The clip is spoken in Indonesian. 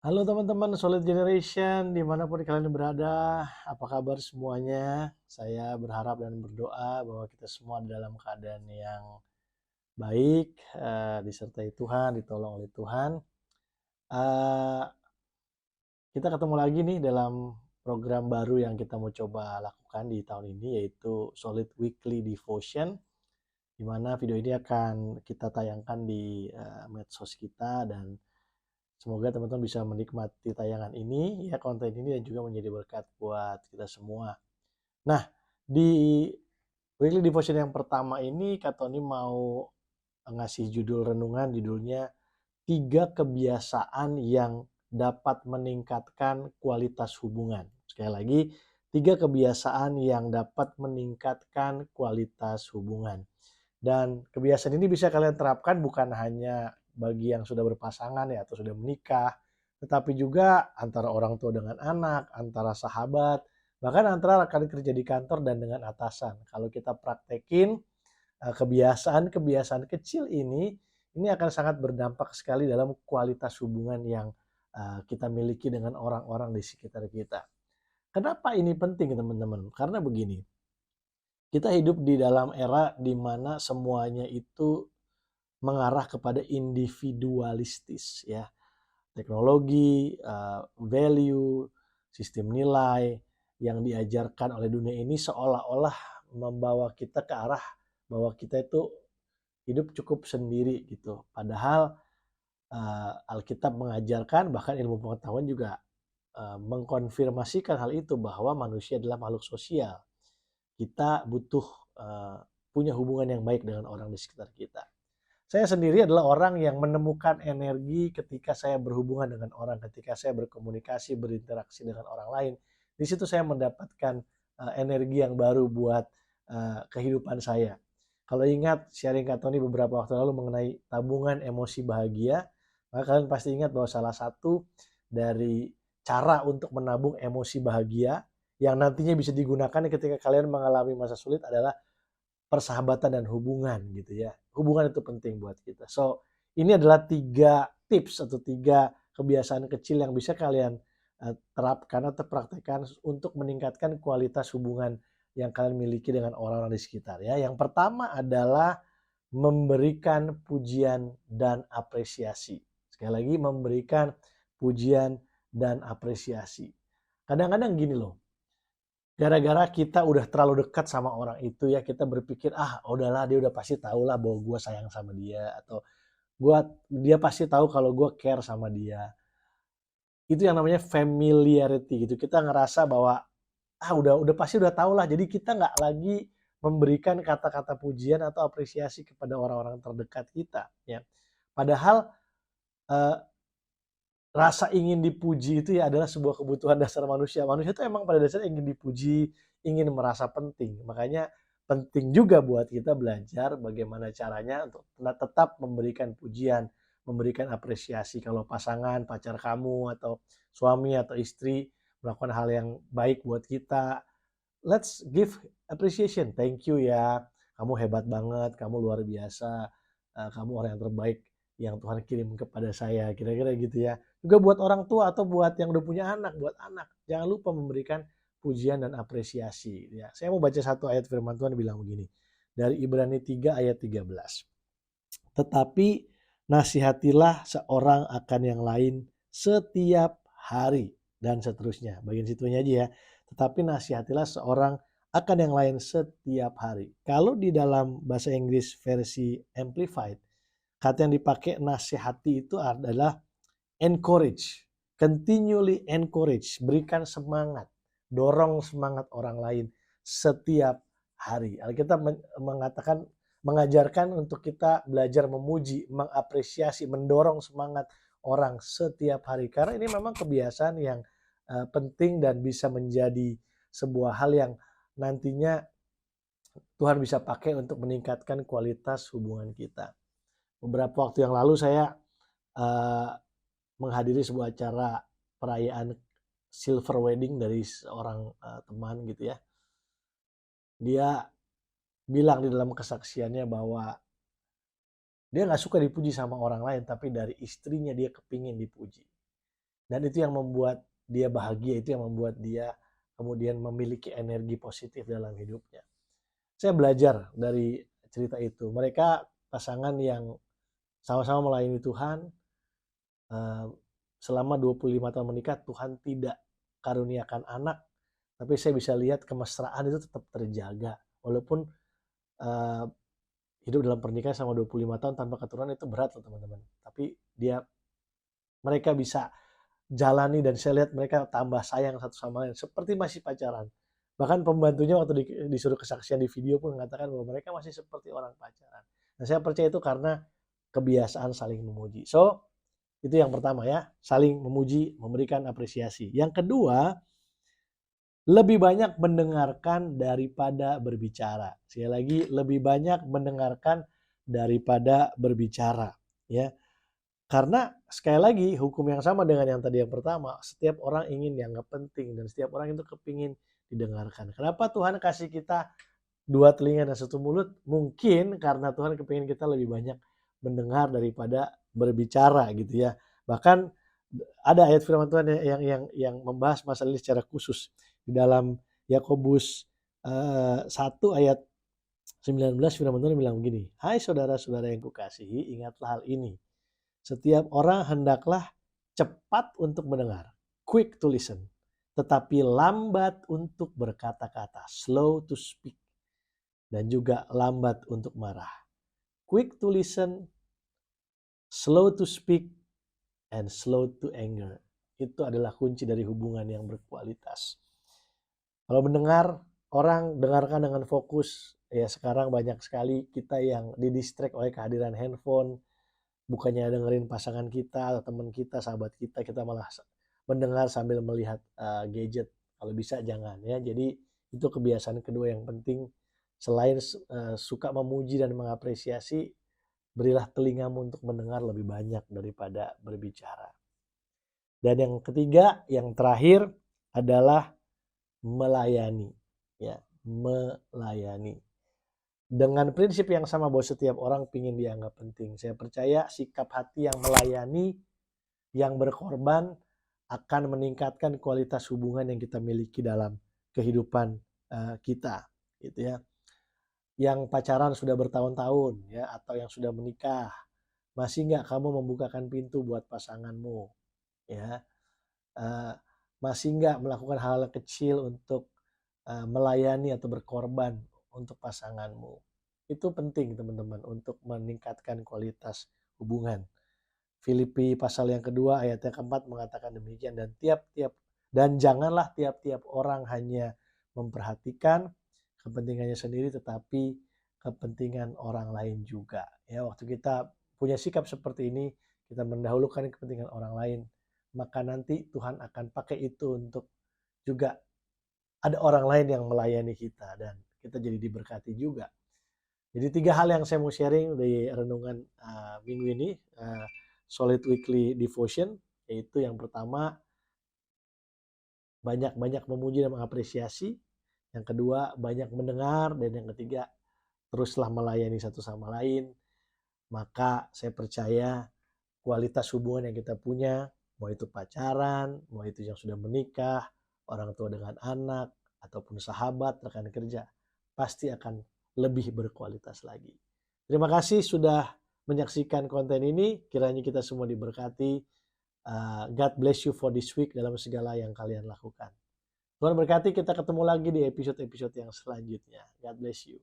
Halo teman-teman Solid Generation, dimanapun kalian berada, apa kabar semuanya? Saya berharap dan berdoa bahwa kita semua dalam keadaan yang baik, disertai Tuhan, ditolong oleh Tuhan. Eh, kita ketemu lagi nih dalam program baru yang kita mau coba lakukan di tahun ini, yaitu Solid Weekly Devotion, di mana video ini akan kita tayangkan di medsos kita dan semoga teman-teman bisa menikmati tayangan ini, ya konten ini dan juga menjadi berkat buat kita semua. Nah, di weekly devotion yang pertama ini Kak Tony mau ngasih judul renungan, judulnya tiga kebiasaan yang dapat meningkatkan kualitas hubungan. Sekali lagi, tiga kebiasaan yang dapat meningkatkan kualitas hubungan. Dan kebiasaan ini bisa kalian terapkan bukan hanya bagi yang sudah berpasangan ya atau sudah menikah, tetapi juga antara orang tua dengan anak, antara sahabat, bahkan antara rekan kerja di kantor dan dengan atasan. Kalau kita praktekin kebiasaan-kebiasaan kecil ini akan sangat berdampak sekali dalam kualitas hubungan yang kita miliki dengan orang-orang di sekitar kita. Kenapa ini penting teman-teman? Karena begini, kita hidup di dalam era di mana semuanya itu mengarah kepada individualistis ya. Teknologi, value, sistem nilai yang diajarkan oleh dunia ini seolah-olah membawa kita ke arah bahwa kita itu hidup cukup sendiri gitu. Padahal Alkitab mengajarkan, bahkan ilmu pengetahuan juga mengkonfirmasikan hal itu bahwa manusia adalah makhluk sosial. Kita butuh uh, punya hubungan yang baik dengan orang di sekitar kita. Saya sendiri adalah orang yang menemukan energi ketika saya berhubungan dengan orang, ketika saya berkomunikasi, berinteraksi dengan orang lain. Di situ saya mendapatkan energi yang baru buat kehidupan saya. Kalau ingat sharing Kak Tony beberapa waktu lalu mengenai tabungan emosi bahagia, maka kalian pasti ingat bahwa salah satu dari cara untuk menabung emosi bahagia yang nantinya bisa digunakan ketika kalian mengalami masa sulit adalah persahabatan dan hubungan gitu ya. Hubungan itu penting buat kita. So, ini adalah tiga tips atau tiga kebiasaan kecil yang bisa kalian terapkan atau praktekkan untuk meningkatkan kualitas hubungan yang kalian miliki dengan orang-orang di sekitar ya. Yang pertama adalah memberikan pujian dan apresiasi. Sekali lagi memberikan pujian dan apresiasi. Kadang-kadang gini loh, gara-gara kita udah terlalu dekat sama orang itu ya, kita berpikir udahlah dia udah pasti tahu lah bahwa gue sayang sama dia, atau dia pasti tahu kalau gue care sama dia. Itu yang namanya familiarity gitu. Kita ngerasa bahwa udah pasti udah tahu lah. Jadi kita nggak lagi memberikan kata-kata pujian atau apresiasi kepada orang-orang terdekat kita ya. Padahal eh, rasa ingin dipuji itu ya adalah sebuah kebutuhan dasar manusia. Manusia itu emang pada dasarnya ingin dipuji, ingin merasa penting. Makanya penting juga buat kita belajar bagaimana caranya untuk tetap memberikan pujian, memberikan apresiasi. Kalau pasangan, pacar kamu, atau suami atau istri melakukan hal yang baik buat kita, let's give appreciation. Thank you ya, kamu hebat banget, kamu luar biasa, kamu orang yang terbaik yang Tuhan kirim kepada saya, kira-kira gitu ya. Juga buat orang tua atau buat yang udah punya anak, buat anak, jangan lupa memberikan pujian dan apresiasi ya. Saya mau baca satu ayat firman Tuhan bilang begini, dari Ibrani 3 ayat 13. Tetapi nasihatilah seorang akan yang lain setiap hari, dan seterusnya. Bagian situnya aja ya. Tetapi nasihatilah seorang akan yang lain setiap hari. Kalau di dalam bahasa Inggris versi Amplified, kata yang dipakai nasihati itu adalah encourage, continually encourage, berikan semangat, dorong semangat orang lain setiap hari. Alkitab mengatakan, mengajarkan untuk kita belajar memuji, mengapresiasi, mendorong semangat orang setiap hari. Karena ini memang kebiasaan yang penting dan bisa menjadi sebuah hal yang nantinya Tuhan bisa pakai untuk meningkatkan kualitas hubungan kita. Beberapa waktu yang lalu saya uh, menghadiri sebuah acara perayaan silver wedding dari seorang teman gitu ya. Dia bilang di dalam kesaksiannya bahwa dia nggak suka dipuji sama orang lain, tapi dari istrinya dia kepingin dipuji. Dan itu yang membuat dia bahagia, itu yang membuat dia kemudian memiliki energi positif dalam hidupnya. Saya belajar dari cerita itu. Mereka pasangan yang sama-sama melayani Tuhan, eh, selama 25 tahun menikah, Tuhan tidak karuniakan anak, tapi saya bisa lihat kemesraan itu tetap terjaga. Walaupun eh, hidup dalam pernikahan selama 25 tahun tanpa keturunan itu berat loh teman-teman. Tapi mereka bisa jalani dan saya lihat mereka tambah sayang satu sama lain seperti masih pacaran. Bahkan pembantunya waktu disuruh kesaksian di video pun mengatakan bahwa mereka masih seperti orang pacaran. Nah, saya percaya itu karena kebiasaan saling memuji. So, itu yang pertama ya, saling memuji, memberikan apresiasi. Yang kedua, lebih banyak mendengarkan daripada berbicara. Sekali lagi, lebih banyak mendengarkan daripada berbicara, ya. Karena sekali lagi hukum yang sama dengan yang tadi yang pertama, setiap orang ingin dianggap penting dan setiap orang itu kepingin didengarkan. Kenapa Tuhan kasih kita dua telinga dan satu mulut? Mungkin karena Tuhan kepingin kita lebih banyak mendengar daripada berbicara gitu ya. Bahkan ada ayat firman Tuhan yang membahas masalah ini secara khusus di dalam Yakobus 1 ayat 19 firman Tuhan bilang begini, "Hai saudara-saudara yang kukasihi, ingatlah hal ini. Setiap orang hendaklah cepat untuk mendengar, quick to listen, tetapi lambat untuk berkata-kata, slow to speak, dan juga lambat untuk marah. Quick to listen, slow to speak, and slow to anger." Itu adalah kunci dari hubungan yang berkualitas. Kalau mendengar, orang dengarkan dengan fokus. Ya sekarang banyak sekali kita yang didistract oleh kehadiran handphone, bukannya dengerin pasangan kita atau teman kita, sahabat kita malah mendengar sambil melihat gadget. Kalau bisa jangan ya. Jadi itu kebiasaan kedua yang penting. Selain suka memuji dan mengapresiasi, berilah telingamu untuk mendengar lebih banyak daripada berbicara. Dan yang ketiga, yang terakhir adalah melayani. Ya, melayani. Dengan prinsip yang sama bahwa setiap orang ingin dianggap penting. Saya percaya sikap hati yang melayani, yang berkorban akan meningkatkan kualitas hubungan yang kita miliki dalam kehidupan kita, gitu ya. Yang pacaran sudah bertahun-tahun ya atau yang sudah menikah, masih nggak kamu membukakan pintu buat pasanganmu, ya? Masih nggak melakukan hal kecil untuk melayani atau berkorban untuk pasanganmu. Itu penting teman-teman untuk meningkatkan kualitas hubungan. Filipi pasal yang kedua ayat yang keempat mengatakan demikian, dan janganlah tiap-tiap orang hanya memperhatikan kepentingannya sendiri tetapi kepentingan orang lain juga. Ya, waktu kita punya sikap seperti ini, kita mendahulukan kepentingan orang lain, maka nanti Tuhan akan pakai itu untuk juga ada orang lain yang melayani kita dan kita jadi diberkati juga. Jadi 3 hal yang saya mau sharing di renungan minggu ini, Solid Weekly Devotion, yaitu yang pertama, banyak-banyak memuji dan mengapresiasi. Yang kedua, banyak mendengar. Dan yang ketiga, teruslah melayani satu sama lain. Maka saya percaya kualitas hubungan yang kita punya, mau itu pacaran, mau itu yang sudah menikah, orang tua dengan anak, ataupun sahabat, rekan kerja, pasti akan lebih berkualitas lagi. Terima kasih sudah menyaksikan konten ini. Kiranya kita semua diberkati. God bless you for this week dalam segala yang kalian lakukan. Tuhan berkati, kita ketemu lagi di episode-episode yang selanjutnya. God bless you.